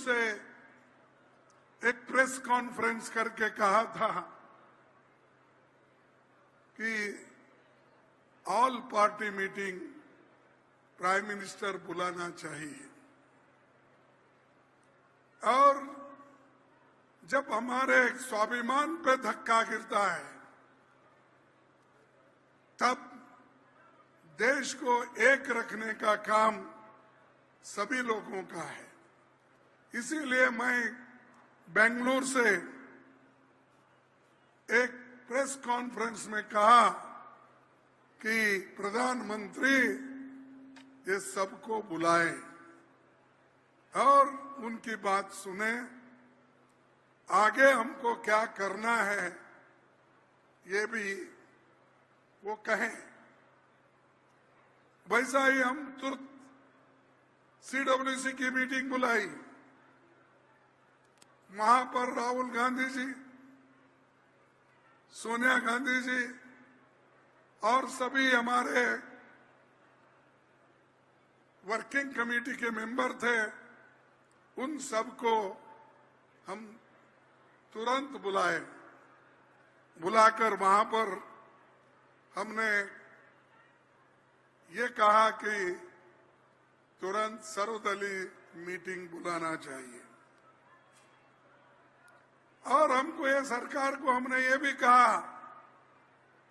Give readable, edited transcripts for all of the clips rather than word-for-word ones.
से एक press conference करके कहा था कि all party meeting prime minister बुलाना चाहिए। और जब हमारे स्वाभिमान पे धक्का गिरता है तब देश को एक रखने का काम सभी लोगों का है। इसीलिए मैं बेंगलुरु से एक प्रेस कॉन्फ्रेंस में कहा कि प्रधानमंत्री ये सबको बुलाए और उनकी बात सुने, आगे हमको क्या करना है ये भी वो कहें। वैसा ही हम तुरंत CWC की मीटिंग बुलाई। वहां पर राहुल गांधी जी, सोनिया गांधी जी और सभी हमारे वर्किंग कमेटी के मेंबर थे, उन सबको हम तुरंत बुलाए। बुलाकर वहां पर हमने ये कहा कि तुरंत सर्वदलीय मीटिंग बुलाना चाहिए। और हमको ये सरकार को हमने ये भी कहा,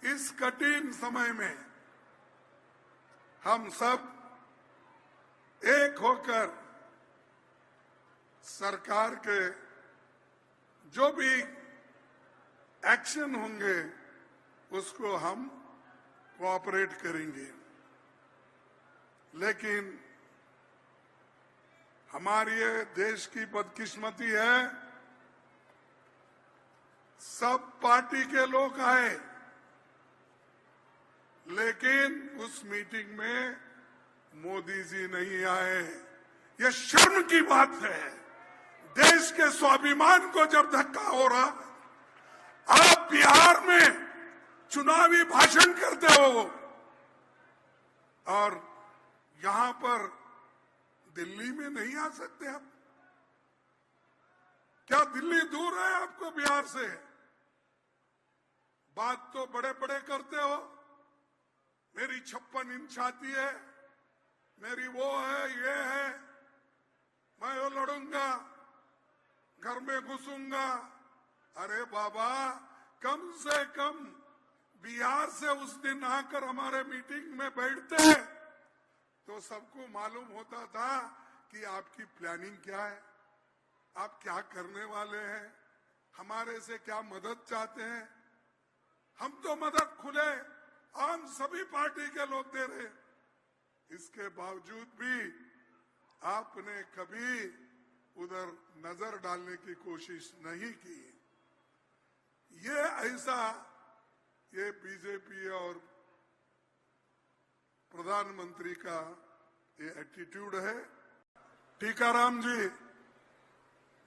इस कठिन समय में हम सब एक होकर सरकार के जो भी एक्शन होंगे उसको हम कोऑपरेट करेंगे। लेकिन हमारी ये देश की बदकिस्मती है, सब पार्टी के लोग आए लेकिन उस मीटिंग में मोदी जी नहीं आए। ये शर्म की बात है। देश के स्वाभिमान को जब धक्का हो रहा, आप बिहार में चुनावी भाषण करते हो और यहां पर दिल्ली में नहीं आ सकते आप? क्या दिल्ली दूर है आपको बिहार से? बात तो बड़े बड़े करते हो, मेरी 56 इंच छाती है, मेरी वो है, ये है, मैं वो लड़ूंगा, घर में घुसूंगा। अरे बाबा, कम से कम बिहार से उस दिन आकर हमारे मीटिंग में बैठते तो सबको मालूम होता था कि आपकी प्लानिंग क्या है, आप क्या करने वाले हैं, हमारे से क्या मदद चाहते हैं। हम तो मदद खुले आम सभी पार्टी के लोग दे रहे, इसके बावजूद भी आपने कभी उधर नजर डालने की कोशिश नहीं की। ये ऐसा ये बीजेपी और प्रधानमंत्री का ये एटीट्यूड है। टीकाराम जी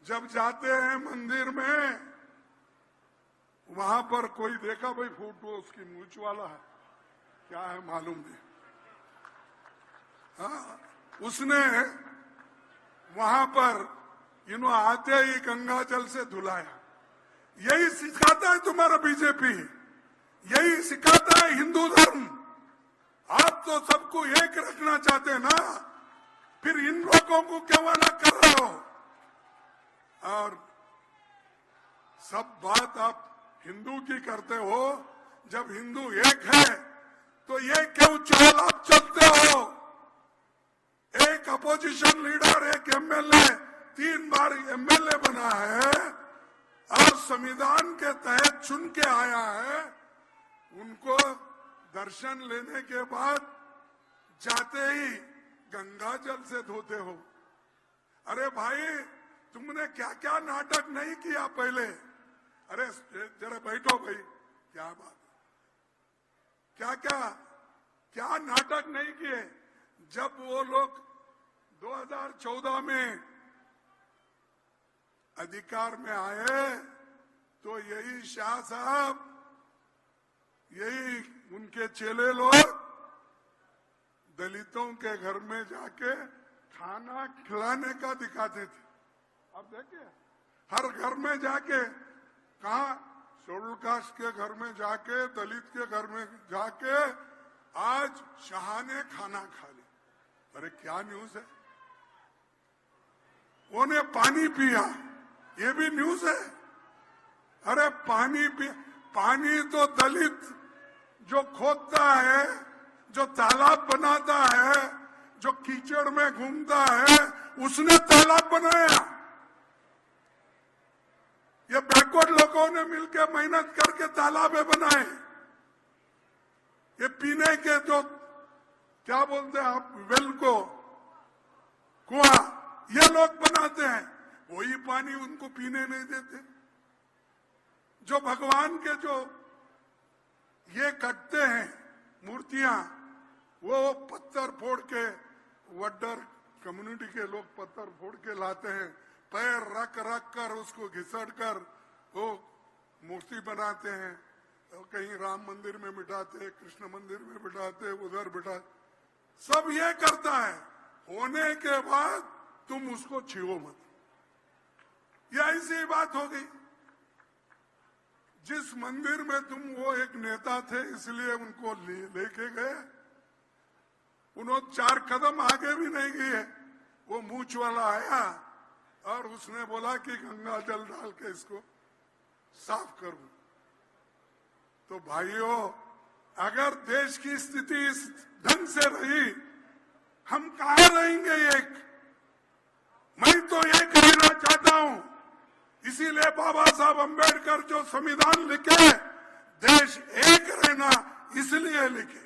जब जाते हैं मंदिर में, वहां पर कोई देखा भाई फोटो उसकी मूंछ वाला है, क्या है मालूम नहीं। हाँ, उसने वहां पर आते ही गंगा जल से धुलाया। यही सिखाता है तुम्हारा बीजेपी, यही सिखाता है हिंदू धर्म। आप तो सबको एक रखना चाहते हैं ना, फिर इन लोगों को क्यों अलग कर रहे हो? और सब बात आप हिंदू की करते हो। जब हिंदू एक है तो ये क्यों चाल आप चलते हो? एक अपोजिशन लीडर, एक एमएलए 3 बार एमएलए बना है और संविधान के तहत चुन के आया है, उनको दर्शन लेने के बाद जाते ही गंगा जल से धोते हो। अरे भाई, तुमने क्या क्या नाटक नहीं किया पहले? अरे जरा बैठो भाई, क्या बात, क्या क्या क्या नाटक नहीं किए? जब वो लोग 2014 में अधिकार में आए तो यही शाह साहब, यही उनके चेले लोग दलितों के घर में जाके खाना खिलाने का दिखाते थे। आप देखिए हर घर में जाके, कहा शेड्यूल कास्ट के घर में जाके, दलित के घर में जाके आज शाह ने खाना खा लिया। अरे क्या न्यूज है? उन्हें पानी पिया, ये भी न्यूज है। अरे पानी पिया, पानी तो दलित जो खोदता है, जो तालाब बनाता है, जो कीचड़ में घूमता है, उसने तालाब बनाया। ये बैकवर्ड लोगों ने मिलकर मेहनत करके तालाबे बनाए। ये पीने के जो क्या बोलते हैं आप, वेल को, कुआं, ये लोग बनाते हैं, वही पानी उनको पीने नहीं देते। जो भगवान के जो ये कटते हैं मूर्तियां, वो पत्थर फोड़ के, वड्डर कम्युनिटी के लोग पत्थर फोड़ के लाते हैं, पैर रख रख कर उसको घिसट कर वो मूर्ति बनाते हैं। कहीं राम मंदिर में बिठाते, कृष्ण मंदिर में बिठाते, उधर बिठा, सब ये करता है। होने के बाद तुम उसको छीओ मत। ये ऐसी बात हो गई। जिस मंदिर में तुम, वो एक नेता थे इसलिए उनको लेके गए, उन्होंने 4 कदम आगे भी नहीं गए। वो मूंछ वाला आया और उसने बोला कि गंगा जल डाल के इसको साफ करूं। तो भाइयों, अगर देश की स्थिति इस ढंग से रही, हम कहां रहेंगे? मैं तो ये कहना चाहता हूं, इसीलिए बाबा साहब अंबेडकर जो संविधान लिखे, देश एक रहना इसलिए लिखे।